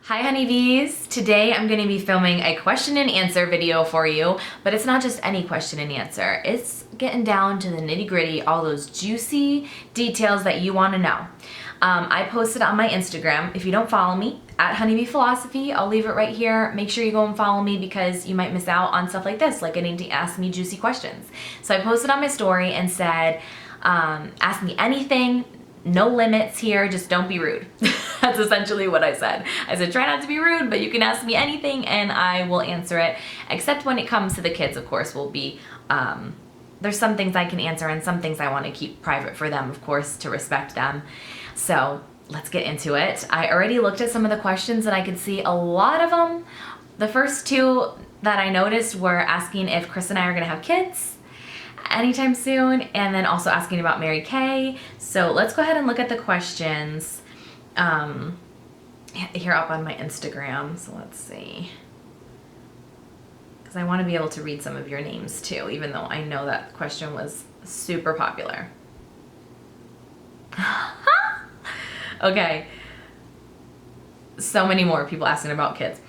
Hi honeybees! Today I'm going to be filming a question and answer video for you, but it's not just any question and answer. It's getting down to the nitty gritty, all those juicy details that you want to know. I posted on my Instagram. If you don't follow me, at honeybeephilosophy, I'll leave it right here. Make sure you go and follow me because you might miss out on stuff like this, like getting to ask me juicy questions. So I posted on my story and said, ask me anything, no limits here, just don't be rude. That's essentially what I said. I said, try not to be rude, but you can ask me anything and I will answer it. Except when it comes to the kids, of course, will be, there's some things I can answer and some things I want to keep private for them, of course, to respect them. So let's get into it. I already looked at some of the questions and I could see a lot of them. The first two that I noticed were asking if Kris and I are gonna have kids anytime soon, and then also asking about Mary Kay. So let's go ahead and look at the questions here up on my Instagram. So let's see, because I want to be able to read some of your names too, even though I know that question was super popular. Okay, so many more people asking about kids.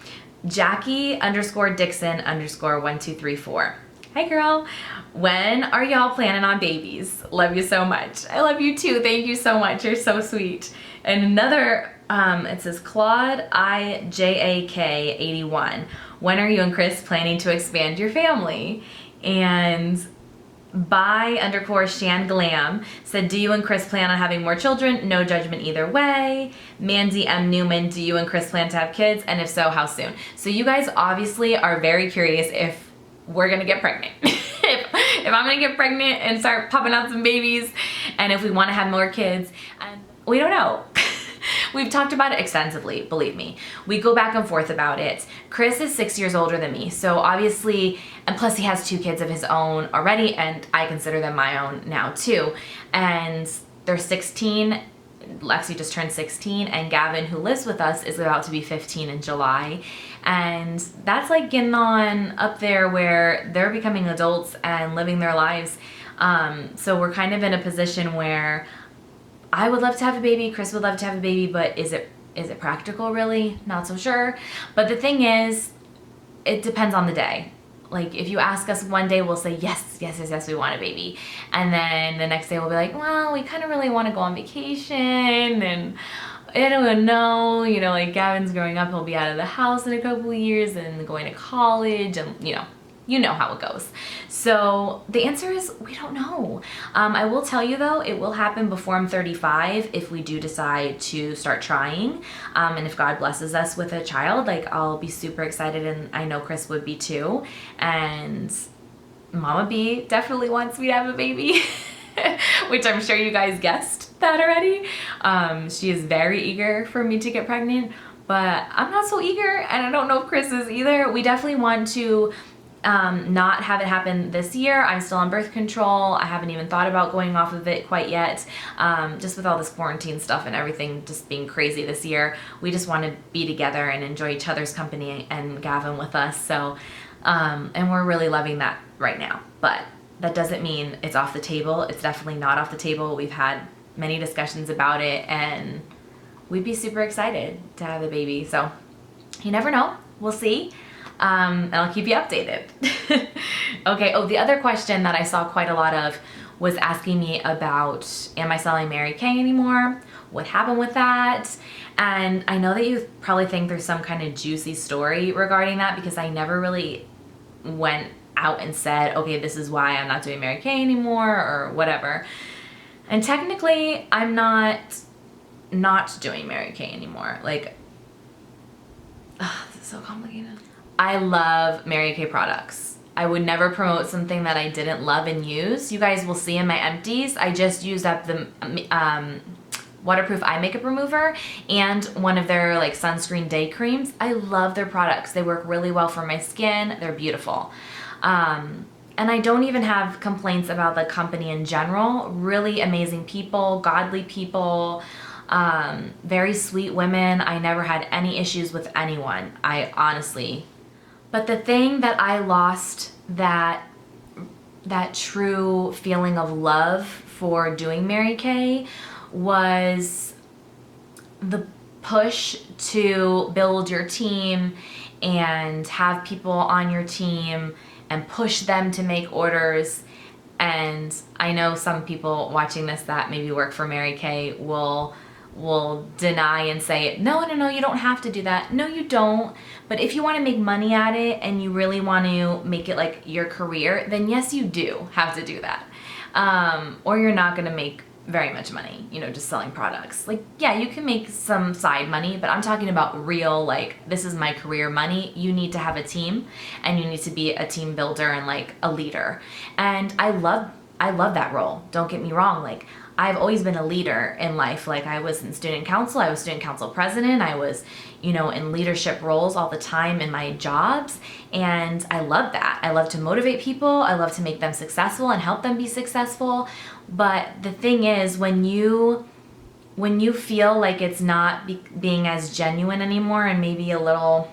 Jackie_Dixon_1234. Hi girl, when are y'all planning on babies? Love you so much. I love you too. Thank you so much. You're so sweet. And another, it says Claude IJAK81. When are you and Kris planning to expand your family? And by_Shan said, do you and Kris plan on having more children? No judgment either way. Mandy M. Newman, do you and Kris plan to have kids? And if so, how soon? So you guys obviously are very curious if we're gonna get pregnant. if I'm gonna get pregnant and start popping out some babies, and if we want to have more kids, and we don't know. We've talked about it extensively, believe me. We go back and forth about it. Kris is 6 years older than me, so obviously, and plus he has 2 kids of his own already, and I consider them my own now too. And they're 16. Lexi just turned 16, and Gavin, who lives with us, is about to be 15 in July. And that's like getting on up there where they're becoming adults and living their lives. So we're kind of in a position where I would love to have a baby, Kris would love to have a baby, but is it practical really? Not so sure. But the thing is, it depends on the day. Like if you ask us one day, we'll say yes, yes, yes, yes, we want a baby. And then the next day we'll be like, well, we kind of really want to go on vacation, and I don't even know, you know, like Gavin's growing up, he'll be out of the house in a couple of years and going to college, and you know how it goes. So the answer is we don't know. I will tell you though, it will happen before I'm 35 if we do decide to start trying. And if God blesses us with a child, like I'll be super excited, and I know Kris would be too. And Mama B definitely wants me to have a baby, which I'm sure you guys guessed that already. She is very eager for me to get pregnant, but I'm not so eager, and I don't know if Kris is either. We definitely want to not have it happen this year. I'm still on birth control. I haven't even thought about going off of it quite yet. Just with all this quarantine stuff and everything just being crazy this year, we just want to be together and enjoy each other's company, and Gavin with us. So, and we're really loving that right now. But that doesn't mean it's off the table. It's definitely not off the table. We've had many discussions about it, and we'd be super excited to have a baby. So you never know. We'll see. And I'll keep you updated. Okay, oh, the other question that I saw quite a lot of was asking me about, am I selling Mary Kay anymore? What happened with that? And I know that you probably think there's some kind of juicy story regarding that, because I never really went out and said, okay, this is why I'm not doing Mary Kay anymore or whatever. And technically, I'm not doing Mary Kay anymore. Like, this is so complicated. I love Mary Kay products. I would never promote something that I didn't love and use. You guys will see in my empties, I just used up the waterproof eye makeup remover and one of their like sunscreen day creams. I love their products. They work really well for my skin. They're beautiful. And I don't even have complaints about the company in general. Really amazing people, godly people, very sweet women. I never had any issues with anyone. I honestly. But the thing that I lost that true feeling of love for doing Mary Kay was the push to build your team and have people on your team and push them to make orders. And I know some people watching this that maybe work for Mary Kay will deny and say, no, you don't have to do that. No, you don't. But if you want to make money at it and you really want to make it like your career, then yes, you do have to do that. Or you're not going to make very much money, just selling products. Like, yeah, you can make some side money, but I'm talking about real, like, this is my career money. You need to have a team, and you need to be a team builder and like a leader. And I love that role. Don't get me wrong. Like, I've always been a leader in life. Like, I was in student council. I was student council president. I was, in leadership roles all the time in my jobs. And I love that. I love to motivate people. I love to make them successful and help them be successful. But the thing is, when you feel like it's not being as genuine anymore, and maybe a little,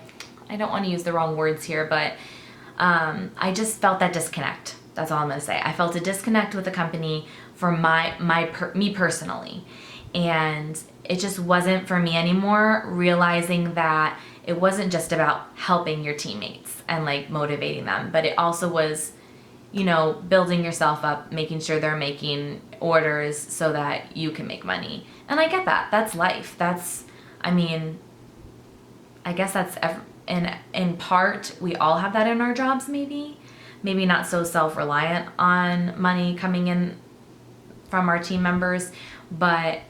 I don't want to use the wrong words here, but I just felt that disconnect. That's all I'm going to say. I felt a disconnect with the company for me personally. And it just wasn't for me anymore, realizing that it wasn't just about helping your teammates and like motivating them, but it also was, building yourself up, making sure they're making orders so that you can make money. And I get that. That's life. I guess that's in part, we all have that in our jobs, maybe not so self-reliant on money coming in from our team members, but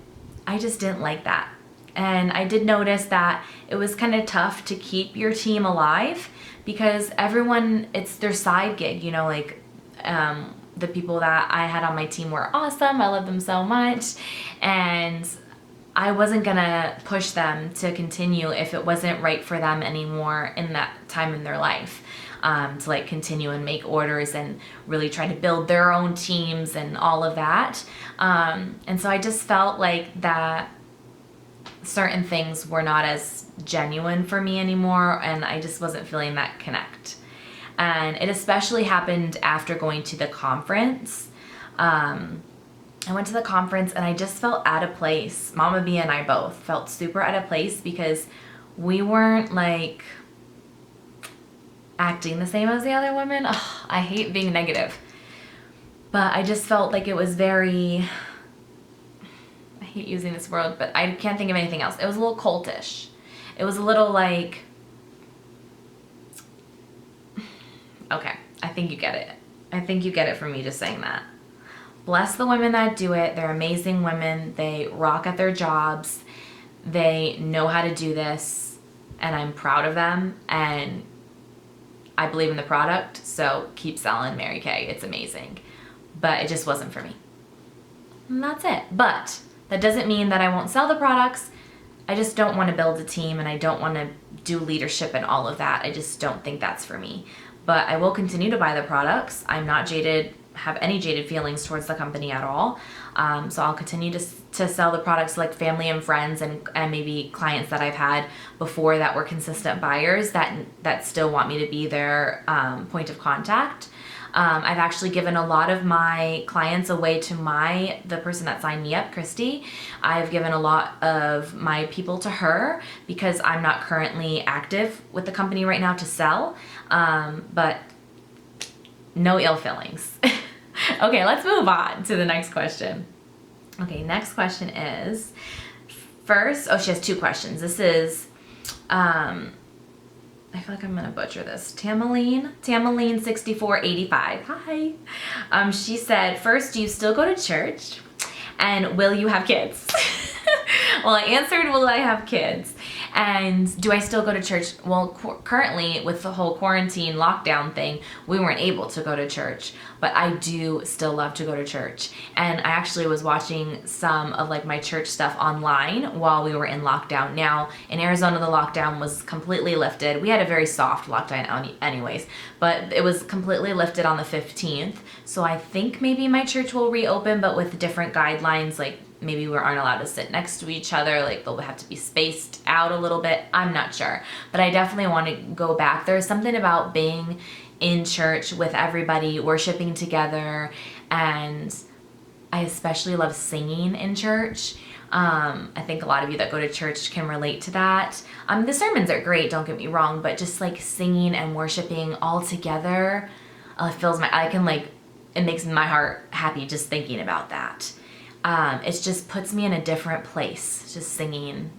I just didn't like that. And I did notice that it was kind of tough to keep your team alive because everyone, it's their side gig, the people that I had on my team were awesome. I love them so much. And I wasn't gonna push them to continue if it wasn't right for them anymore in that time in their life. To like continue and make orders and really try to build their own teams and all of that. And so I just felt like that certain things were not as genuine for me anymore, and I just wasn't feeling that connect. And it especially happened after going to the conference. I went to the conference and I just felt out of place. Mama B and I both felt super out of place because we weren't like acting the same as the other women. Ugh, I hate being negative, but I just felt like it was very, I hate using this word, but I can't think of anything else. It was a little cultish. It was a little like, okay, I think you get it. I think you get it from me just saying that. Bless the women that do it. They're amazing women. They rock at their jobs. They know how to do this, and I'm proud of them. And I believe in the product, so keep selling Mary Kay. It's amazing. But it just wasn't for me. And that's it. But that doesn't mean that I won't sell the products. I just don't want to build a team, and I don't want to do leadership and all of that. I just don't think that's for me. But I will continue to buy the products. I'm not have any jaded feelings towards the company at all. So I'll continue to sell the products to like family and friends and maybe clients that I've had before that were consistent buyers that still want me to be their point of contact. I've actually given a lot of my clients away to the person that signed me up, Christy. I've given a lot of my people to her because I'm not currently active with the company right now to sell, but no ill feelings. Okay, let's move on to the next question. Okay, next question is, she has two questions. This is, I feel like I'm gonna butcher this. Tamaline 6485. Hi. She said, first, do you still go to church? And will you have kids? Well, I answered, will I have kids? And do I still go to church? Well, currently with the whole quarantine lockdown thing, we weren't able to go to church, but I do still love to go to church. And I actually was watching some of like my church stuff online while we were in lockdown. Now in Arizona, the lockdown was completely lifted. We had a very soft lockdown anyways, but it was completely lifted on the 15th. So I think maybe my church will reopen, but with different guidelines, like maybe we aren't allowed to sit next to each other, like they'll have to be spaced out a little bit. I'm not sure, but I definitely want to go back. There's something about being in church with everybody, worshiping together, and I especially love singing in church. I think a lot of you that go to church can relate to that. The sermons are great, don't get me wrong, but just like singing and worshiping all together, it makes my heart happy just thinking about that. It just puts me in a different place, just singing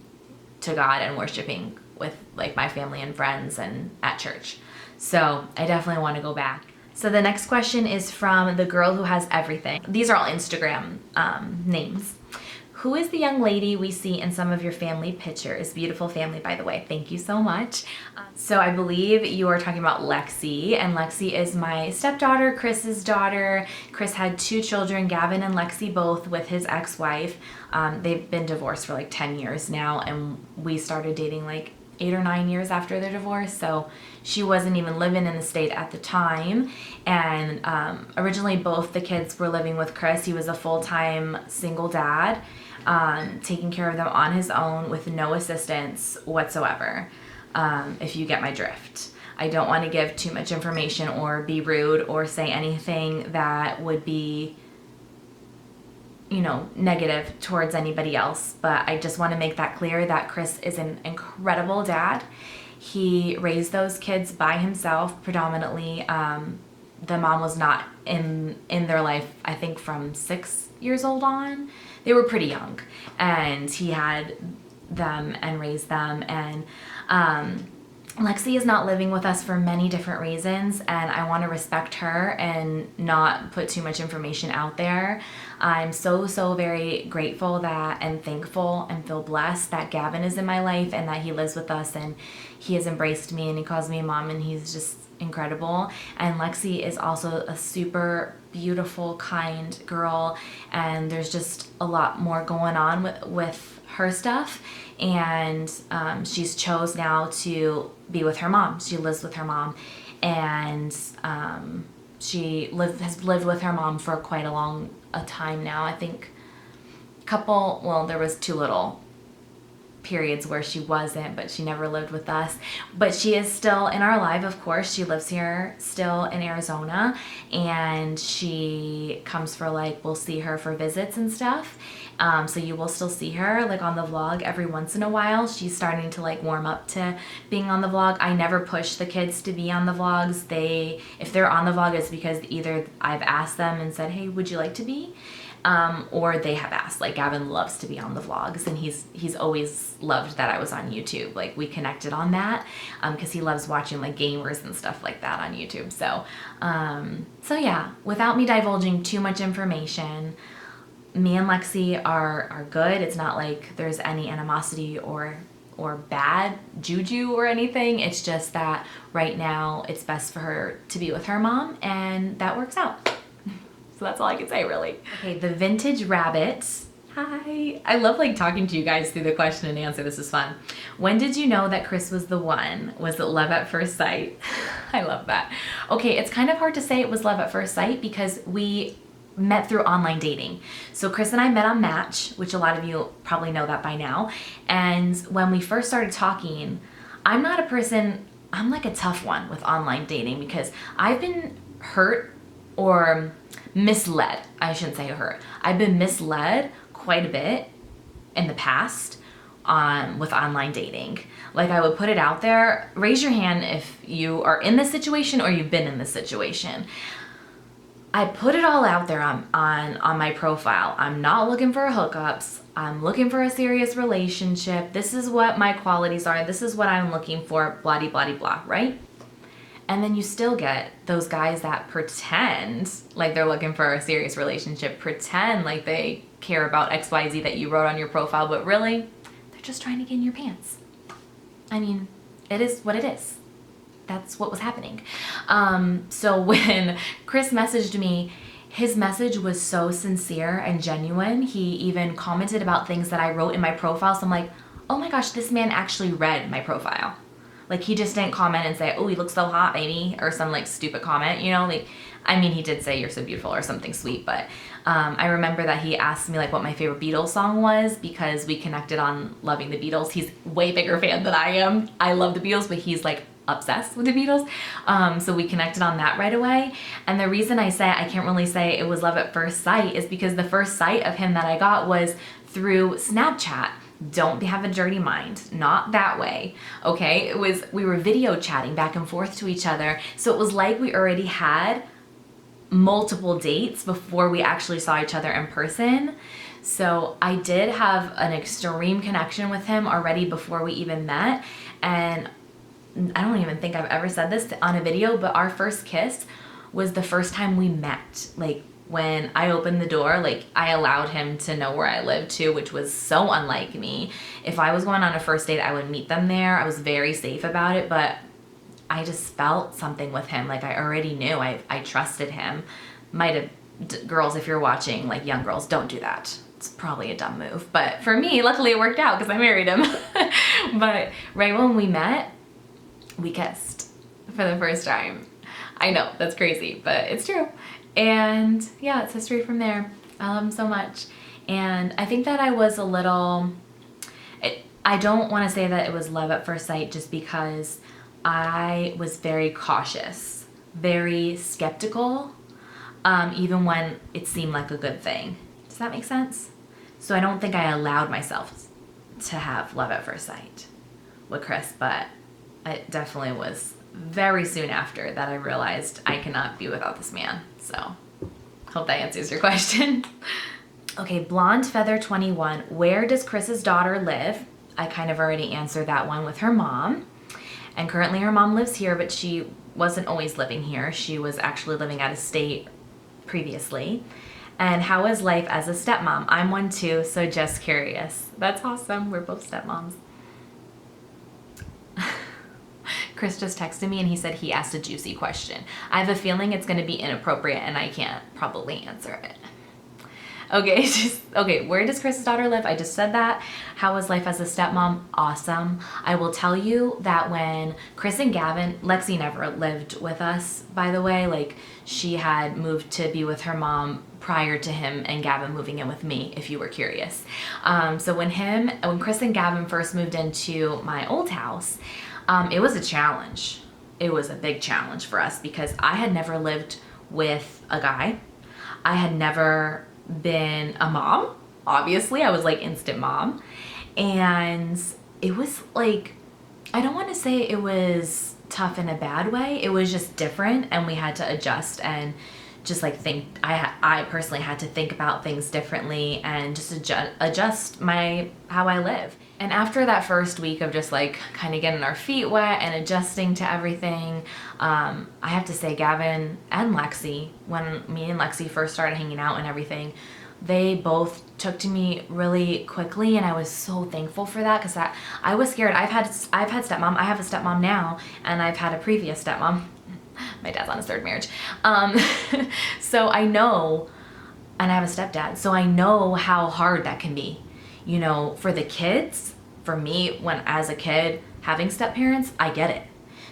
to God and worshiping with like my family and friends and at church. So I definitely want to go back. So the next question is from the girl who has everything. These are all Instagram names. Who is the young lady we see in some of your family pictures? Beautiful family, by the way. Thank you so much. So I believe you are talking about Lexi, and Lexi is my stepdaughter, Kris's daughter. Kris had 2 children, Gavin and Lexi, both with his ex-wife. They've been divorced for like 10 years now, and we started dating like 8 or 9 years after their divorce, so she wasn't even living in the state at the time. And originally both the kids were living with Kris. He was a full-time single dad, taking care of them on his own with no assistance whatsoever, if you get my drift. I don't want to give too much information or be rude or say anything that would be, you know, negative towards anybody else, but I just want to make that clear that Kris is an incredible dad. He raised those kids by himself predominantly. The mom was not in their life, I think, from 6 years old on. They were pretty young, and he had them and raised them. And Lexi is not living with us for many different reasons, and I want to respect her and not put too much information out there. I'm so very grateful that and thankful and feel blessed that Gavin is in my life and that he lives with us, and he has embraced me and he calls me mom, and he's just incredible. And Lexi is also a super beautiful, kind girl, and there's just a lot more going on with her stuff. And she's chose now to be with her mom. She lives with her mom, and has lived with her mom for quite a time now. I think there was 2 little periods where she wasn't, but she never lived with us. But she is still in our life, of course. She lives here still in Arizona, and she comes for we'll see her for visits and stuff. So you will still see her on the vlog every once in a while. She's starting to warm up to being on the vlog. I never push the kids to be on the vlogs. If they're on the vlog, it's because either I've asked them and said, hey, would you like to be? Or they have asked. Gavin loves to be on the vlogs, and he's always loved that I was on YouTube. We connected on that because he loves watching gamers and stuff like that on YouTube. So yeah, without me divulging too much information, me and Lexi are good. It's not like there's any animosity or bad juju or anything. It's just that right now it's best for her to be with her mom, and that works out. So that's all I can say, really. Okay, the vintage rabbit. Hi. I love talking to you guys through the question and answer. This is fun. When did you know that Kris was the one? Was it love at first sight? I love that. Okay, it's kind of hard to say it was love at first sight because we met through online dating. So Kris and I met on Match, which a lot of you probably know that by now. And when we first started talking, I'm not a person, I'm a tough one with online dating because I've been hurt or misled. I shouldn't say hurt. I've been misled quite a bit in the past with online dating. I would put it out there. Raise your hand if you are in this situation or you've been in this situation. I put it all out there on my profile. I'm not looking for hookups. I'm looking for a serious relationship. This is what my qualities are. This is what I'm looking for, blah, blah, blah, blah, right? And then you still get those guys that pretend they're looking for a serious relationship, pretend they care about XYZ that you wrote on your profile, but really, they're just trying to get in your pants. I mean, it is what it is. That's what was happening. So when Kris messaged me, his message was so sincere and genuine. He even commented about things that I wrote in my profile. So I'm like, oh my gosh, this man actually read my profile. He just didn't comment and say, oh, he looks so hot, baby, or some stupid comment, he did say you're so beautiful or something sweet, but I remember that he asked me what my favorite Beatles song was because we connected on loving the Beatles. He's a way bigger fan than I am. I love the Beatles, but he's obsessed with the Beatles. So we connected on that right away. And the reason I can't really say it was love at first sight is because the first sight of him that I got was through Snapchat. Don't have a dirty mind, not that way, okay? We were video chatting back and forth to each other, so it was like we already had multiple dates before we actually saw each other in person. So I did have an extreme connection with him already before we even met, and I don't even think I've ever said this on a video, but our first kiss was the first time we met. Like, when I opened the door, like, I allowed him to know where I lived too, which was so unlike me. If I was going on a first date, I would meet them there. I was very safe about it, but I just felt something with him. Like, I already knew. I trusted him. Girls, if you're watching, like, young girls, don't do that. It's probably a dumb move. But for me, luckily it worked out because I married him. But right when we met, we kissed for the first time. I know, that's crazy, but it's true. And yeah, it's history from there. I love him so much. And I think that I was a little, I don't want to say that it was love at first sight, just because I was very cautious, very skeptical, even when it seemed like a good thing. Does that make sense? So I don't think I allowed myself to have love at first sight with Kris, but it definitely was very soon after that I realized I cannot be without this man. So hope that answers your question. Okay, Blonde Feather 21. Where does Kris's daughter live? I kind of already answered that one with her mom. And currently her mom lives here, but she wasn't always living here. She was actually living out of state previously. And how is life as a stepmom? I'm one too, so just curious. That's awesome. We're both stepmoms. Kris just texted me and he said he asked a juicy question. I have a feeling it's going to be inappropriate and I can't probably answer it. Okay, where does Kris's daughter live? I just said that. How was life as a stepmom? Awesome. I will tell you that when Kris and Gavin, Lexi never lived with us, by the way. Like, she had moved to be with her mom prior to him and Gavin moving in with me, if you were curious. So when Kris and Gavin first moved into my old house, it was a challenge. It was a big challenge for us because I had never lived with a guy. I had never been a mom. Obviously, I was like instant mom. And it was like, I don't want to say it was tough in a bad way. It was just different and we had to adjust and just like I personally had to think about things differently and just adjust how I live. And after that first week of just like kind of getting our feet wet and adjusting to everything, I have to say Gavin and Lexi, when me and Lexi first started hanging out and everything, they both took to me really quickly, and I was so thankful for that because I was scared. I've had stepmom. I have a stepmom now, and I've had a previous stepmom. My dad's on his third marriage. So I know, and I have a stepdad, so I know how hard that can be. You know, for the kids, for me, when as a kid having step parents, I get it.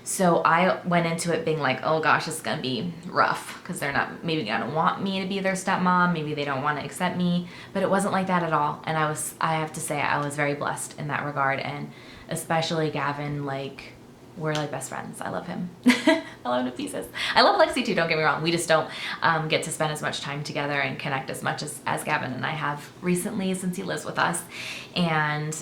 So I went into it being like, oh gosh, it's gonna be rough because they're not maybe gonna want me to be their stepmom, maybe they don't want to accept me, but it wasn't like that at all. And I have to say I was very blessed in that regard, and especially Gavin, like, we're like best friends. I love him. I love him to pieces. I love Lexi too, don't get me wrong. We just don't get to spend as much time together and connect as much as Gavin and I have recently since he lives with us. And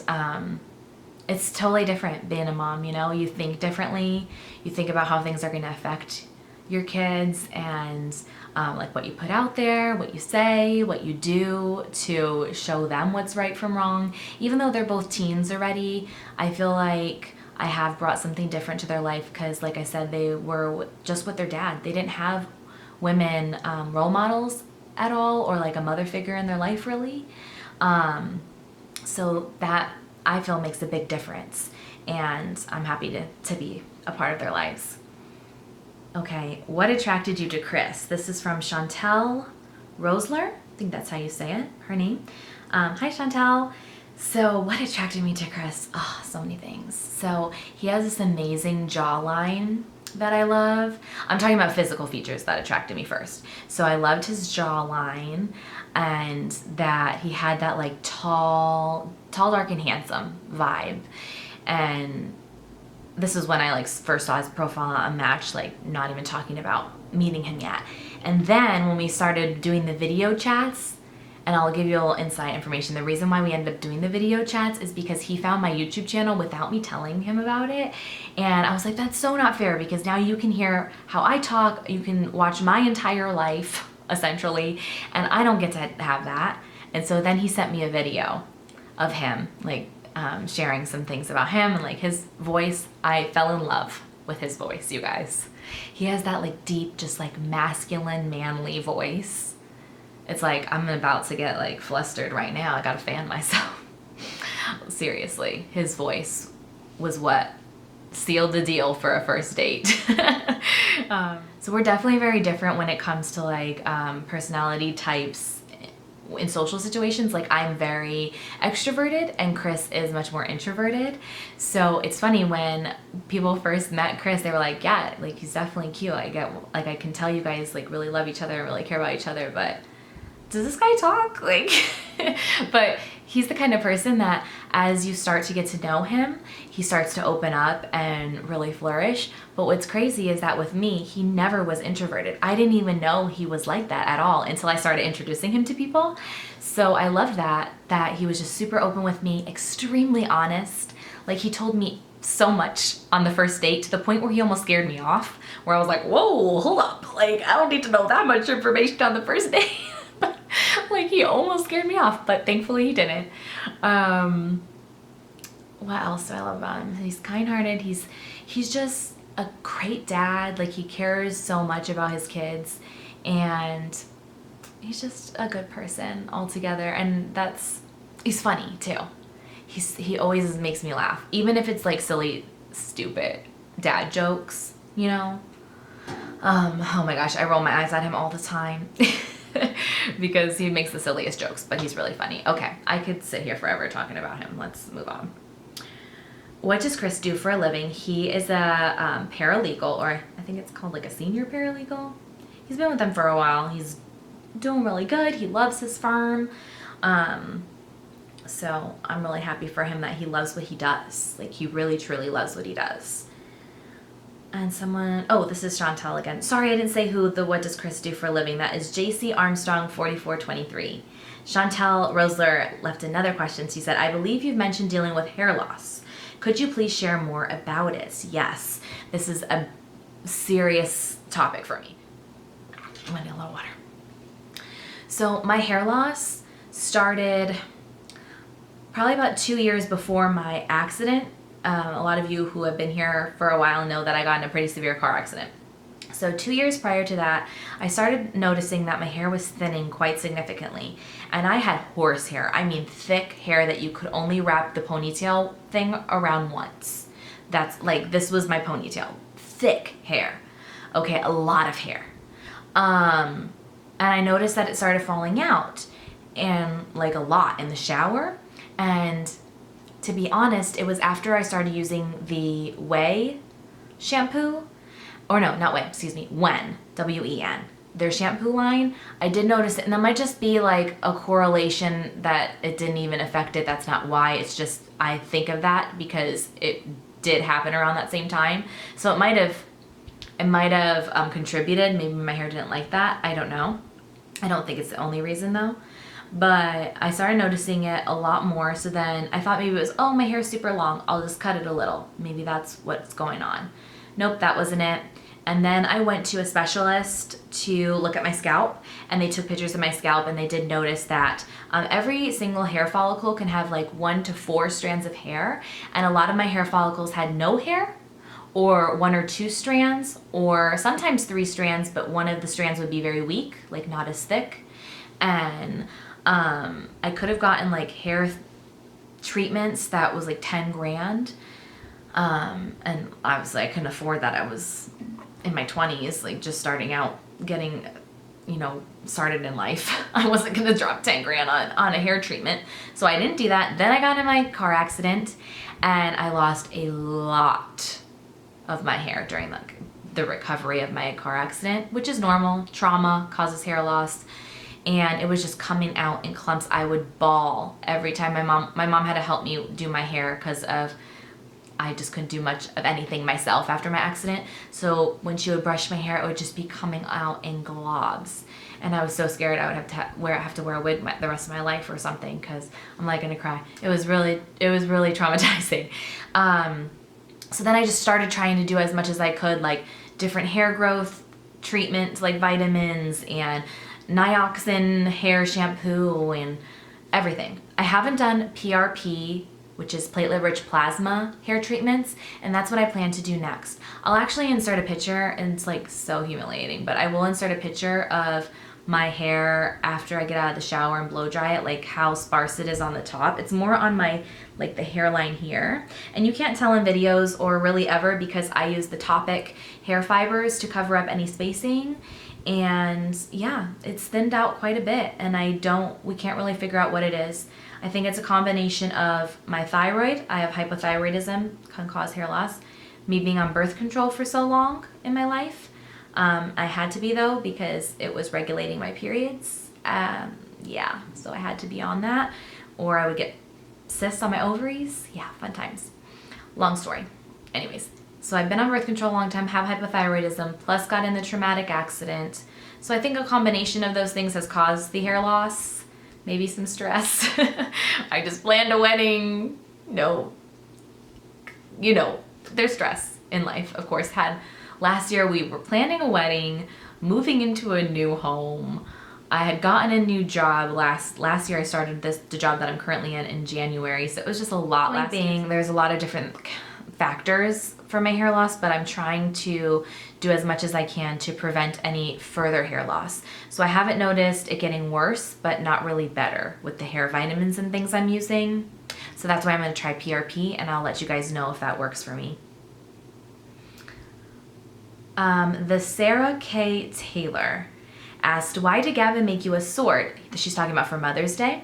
it's totally different being a mom, you know? You think differently. You think about how things are going to affect your kids and like what you put out there, what you say, what you do to show them what's right from wrong. Even though they're both teens already, I feel like I have brought something different to their life because, like I said, they were just with their dad. They didn't have women role models at all, or like a mother figure in their life, really. So that, I feel, makes a big difference, and I'm happy to be a part of their lives. Okay, what attracted you to Kris? This is from Chantel Rosler. I think that's how you say it, her name. Hi, Chantel. So what attracted me to Kris? Oh, so many things. So he has this amazing jawline that I love. I'm talking about physical features that attracted me first. So I loved his jawline, and that he had that like tall, dark, and handsome vibe. And this is when I like first saw his profile on Match, like not even talking about meeting him yet. And then when we started doing the video chats, And I'll give you a little inside information. The reason why we ended up doing the video chats is because he found my YouTube channel without me telling him about it. And I was like, that's so not fair, because now you can hear how I talk. You can watch my entire life, essentially. And I don't get to have that. And so then he sent me a video of him, like sharing some things about him and like his voice. I fell in love with his voice, you guys. He has that like deep, just like masculine, manly voice. It's like, I'm about to get like flustered right now. I gotta fan myself. Seriously, his voice was what sealed the deal for a first date. So we're definitely very different when it comes to like personality types in social situations. Like I'm very extroverted and Kris is much more introverted. So it's funny, when people first met Kris, they were like, yeah, like he's definitely cute. I can tell you guys like really love each other and really care about each other, but does this guy talk? Like, but he's the kind of person that as you start to get to know him, he starts to open up and really flourish. But what's crazy is that with me, he never was introverted. I didn't even know he was like that at all until I started introducing him to people. So I loved that he was just super open with me, extremely honest. Like he told me so much on the first date to the point where he almost scared me off, where I was like, whoa, hold up. Like, I don't need to know that much information on the first date. Like he almost scared me off, but thankfully he didn't. What else do I love about him? He's kind-hearted. He's just a great dad. Like he cares so much about his kids, and he's just a good person altogether. And he's funny too. He always makes me laugh, even if it's like silly, stupid dad jokes, you know? Oh my gosh, I roll my eyes at him all the time. Because he makes the silliest jokes, but he's really funny. Okay, I could sit here forever talking about him. Let's move on. What does Kris do for a living? He is a paralegal, or I think it's called like a senior paralegal. He's been with them for a while. He's doing really good. He loves his firm. So I'm really happy for him that he loves what he does. Like he really, truly loves what he does. And this is Chantel again. Sorry, I didn't say who the What Does Kris Do for a Living. That is JC Armstrong 4423. Chantel Rosler left another question. She said, I believe you've mentioned dealing with hair loss. Could you please share more about it? Yes, this is a serious topic for me. I'm gonna need a little water. So my hair loss started probably about 2 years before my accident. A lot of you who have been here for a while know that I got in a pretty severe car accident. So 2 years prior to that, I started noticing that my hair was thinning quite significantly. And I had horse hair. I mean thick hair that you could only wrap the ponytail thing around once. That's like, this was my ponytail. Thick hair. Okay, a lot of hair. And I noticed that it started falling out, and like a lot in the shower. And to be honest, it was after I started using the Way shampoo, or no, not Way, excuse me, Wen, W-E-N, their shampoo line. I did notice it, and that might just be like a correlation that it didn't even affect it. That's not why. It's just, I think of that because it did happen around that same time. So it might have contributed. Maybe my hair didn't like that. I don't know. I don't think it's the only reason though. But I started noticing it a lot more. So then I thought maybe it was, oh, my hair's super long. I'll just cut it a little. Maybe that's what's going on. Nope, that wasn't it. And then I went to a specialist to look at my scalp, and they took pictures of my scalp, and they did notice that every single hair follicle can have like 1 to 4 strands of hair. And a lot of my hair follicles had no hair, or 1 or 2 strands, or sometimes 3 strands, but one of the strands would be very weak, like not as thick. And I could have gotten like hair treatments that was like 10 grand. And obviously I couldn't afford that. I was in my 20s, like just starting out, getting, started in life. I wasn't going to drop 10 grand on a hair treatment. So I didn't do that. Then I got in my car accident, and I lost a lot of my hair during the recovery of my car accident, which is normal. Trauma causes hair loss. And it was just coming out in clumps. I would bawl every time my mom had to help me do my hair because of I just couldn't do much of anything myself after my accident. So when she would brush my hair, it would just be coming out in globs. And I was so scared I would have to wear a wig the rest of my life or something, because I'm like gonna cry. It was really traumatizing. So then I just started trying to do as much as I could, like different hair growth treatments, like vitamins and Nioxin hair shampoo and everything. I haven't done PRP, which is platelet-rich plasma hair treatments, and that's what I plan to do next. I'll actually insert a picture, and it's like so humiliating, but I will insert a picture of my hair after I get out of the shower and blow dry it, like how sparse it is on the top. It's more on my, like the hairline here. And you can't tell in videos or really ever, because I use the Topic hair fibers to cover up any spacing. And yeah, it's thinned out quite a bit, and we can't really figure out what it is. I think it's a combination of my thyroid. I have hypothyroidism, can cause hair loss. Me being on birth control for so long in my life. I had to be though, because it was regulating my periods. Yeah, so I had to be on that, or I would get cysts on my ovaries. Yeah, fun times. Long story. Anyways, so I've been on birth control a long time, have hypothyroidism, plus got in the traumatic accident. So I think a combination of those things has caused the hair loss, maybe some stress. I just planned a wedding. No, you know, there's stress in life, of course. Last year we were planning a wedding, moving into a new home. I had gotten a new job last year. I started the job that I'm currently in January, so it was just a lot last year. There's a lot of different factors for my hair loss, but I'm trying to do as much as I can to prevent any further hair loss. So I haven't noticed it getting worse, but not really better with the hair vitamins and things I'm using. So that's why I'm gonna try PRP, and I'll let you guys know if that works for me. The Sarah K. Taylor asked, why did Gavin make you a sword? She's talking about for Mother's Day.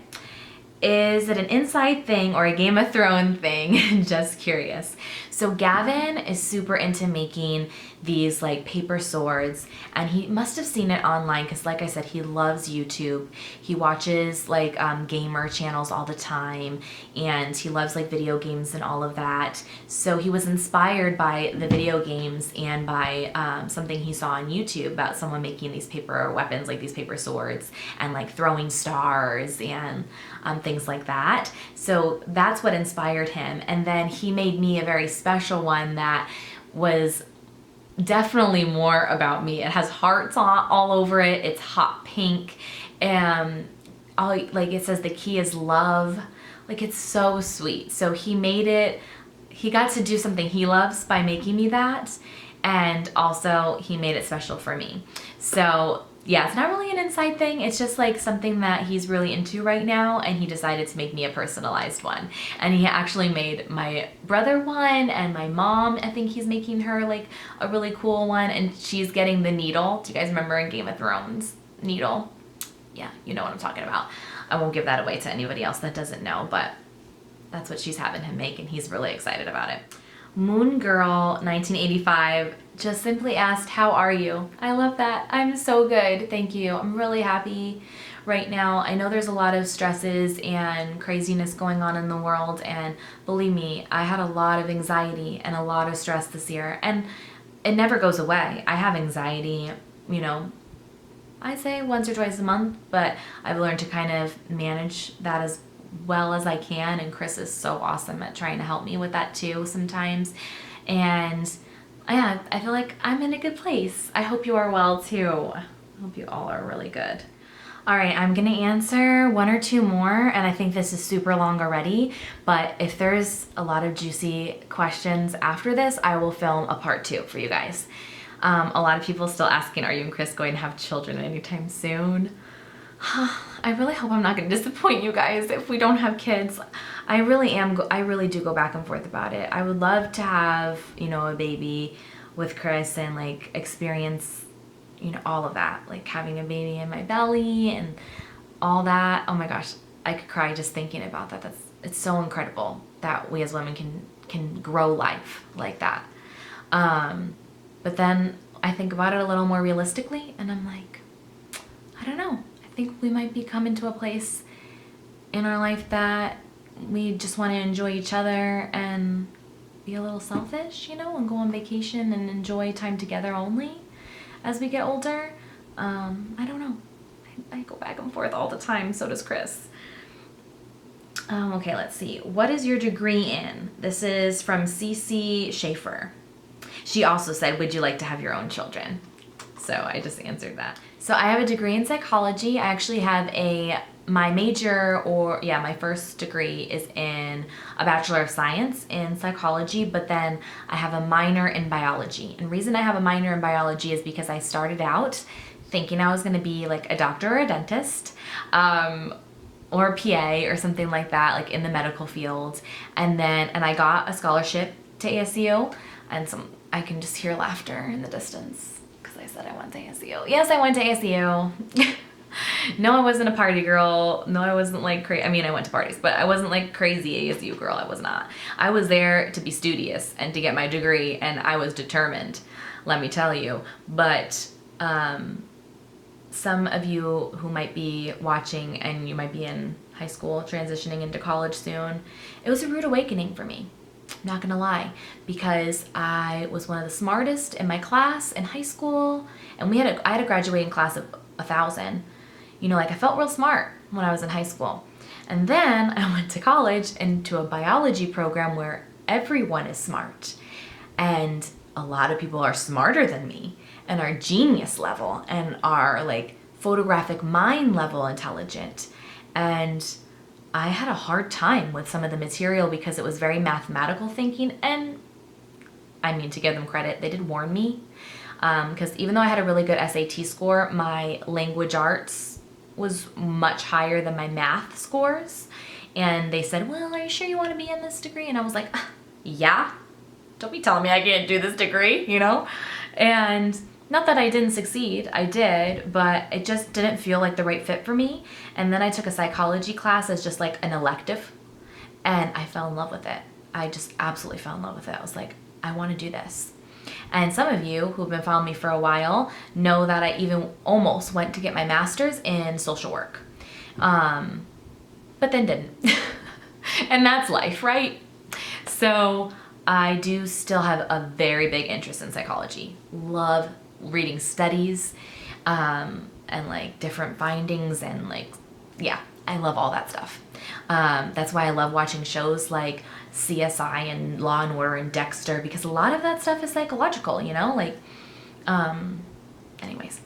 Is it an inside thing or a Game of Thrones thing? Just curious. So Gavin is super into making these like paper swords, and he must have seen it online, because like I said, he loves YouTube. He watches like gamer channels all the time, and he loves like video games and all of that. So he was inspired by the video games and by something he saw on YouTube about someone making these paper weapons, like these paper swords, and like throwing stars and things like that. So that's what inspired him. And then he made me a very special one that was definitely more about me. It has hearts all over it. It's hot pink, and like it says the key is love. Like, it's so sweet. So he got to do something he loves by making me that, and also he made it special for me. So yeah, it's not really an inside thing. It's just like something that he's really into right now, and he decided to make me a personalized one. And he actually made my brother one, and my mom, I think he's making her like a really cool one, and she's getting the needle. Do you guys remember in Game of Thrones? Needle. Yeah, you know what I'm talking about. I won't give that away to anybody else that doesn't know, but that's what she's having him make, and he's really excited about it. Moon Girl 1985 just simply asked, how are you? I love that. I'm so good. Thank you. I'm really happy right now. I know there's a lot of stresses and craziness going on in the world, and believe me, I had a lot of anxiety and a lot of stress this year, and it never goes away. I have anxiety, you know, I'd say once or twice a month, but I've learned to kind of manage that as well as I can, and Kris is so awesome at trying to help me with that too sometimes. And yeah, I feel like I'm in a good place. I hope you are well too. I hope you all are really good. All right, I'm gonna answer one or two more, and I think this is super long already, but if there's a lot of juicy questions after this, I will film a part 2 for you guys. A lot of people still asking, are you and Kris going to have children anytime soon? I really hope I'm not going to disappoint you guys if we don't have kids. I really do go back and forth about it. I would love to have, you know, a baby with Kris and like experience, you know, all of that, like having a baby in my belly and all that. Oh my gosh, I could cry just thinking about that. It's so incredible that we as women can grow life like that. But then I think about it a little more realistically, and I'm like, I don't know. I think we might be coming to a place in our life that we just want to enjoy each other and, be a little selfish, you know, and go on vacation and enjoy time together only as we get older. I don't know. I go back and forth all the time. So does Kris. Okay, let's see. What is your degree in? This is from CC Schaefer. She also said, would you like to have your own children? So I just answered that. So I have a degree in psychology. I actually have my major, or yeah, my first degree is in a Bachelor of Science in psychology, but then I have a minor in biology. And the reason I have a minor in biology is because I started out thinking I was gonna be like a doctor or a dentist, or a PA or something like that, like in the medical field. And I got a scholarship to ASU, and I can just hear laughter in the distance because I said I went to ASU. Yes, I went to ASU. No, I wasn't a party girl. No, I wasn't like crazy. I mean, I went to parties, but I wasn't like crazy ASU girl. I was not. I was there to be studious and to get my degree, and I was determined, let me tell you. But some of you who might be watching and you might be in high school, transitioning into college soon, it was a rude awakening for me. I'm not gonna lie, because I was one of the smartest in my class in high school, and I had a graduating class of 1,000. You know, like I felt real smart when I was in high school. And then I went to college into a biology program where everyone is smart. And a lot of people are smarter than me and are genius level and are like photographic mind level intelligent. And I had a hard time with some of the material because it was very mathematical thinking. And I mean, to give them credit, they did warn me. Because even though I had a really good SAT score, my language arts was much higher than my math scores. And they said, well, are you sure you want to be in this degree? And I was like, yeah, don't be telling me I can't do this degree, you know? And not that I didn't succeed, I did, but it just didn't feel like the right fit for me. And then I took a psychology class as just like an elective, and I fell in love with it. I just absolutely fell in love with it. I was like, I want to do this. And some of you who've been following me for a while know that I even almost went to get my master's in social work, but then didn't. And that's life, right? So I do still have a very big interest in psychology. Love reading studies, and like different findings, and like, yeah, I love all that stuff. That's why I love watching shows like CSI and Law and Order and Dexter, because a lot of that stuff is psychological, you know, like, anyways,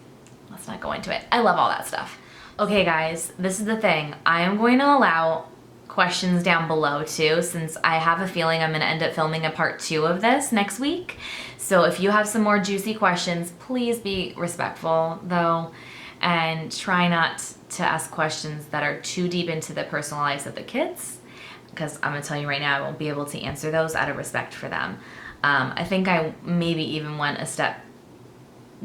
let's not go into it. I love all that stuff. Okay guys, this is the thing. I am going to allow questions down below too, since I have a feeling I'm going to end up filming a part 2 of this next week. So if you have some more juicy questions, please be respectful though, and try not to ask questions that are too deep into the personal lives of the kids, because I'm gonna tell you right now, I won't be able to answer those out of respect for them. I think I maybe even went a step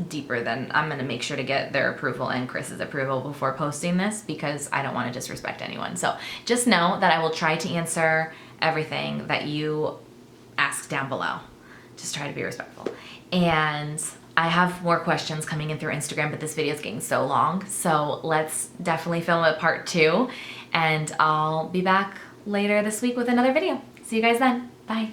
deeper than I'm gonna make sure to get their approval and Kris's approval before posting this, because I don't want to disrespect anyone. So just know that I will try to answer everything that you ask down below. Just try to be respectful. And I have more questions coming in through Instagram, but this video is getting so long. So let's definitely film a part 2, and I'll be back later this week with another video. See you guys then. Bye.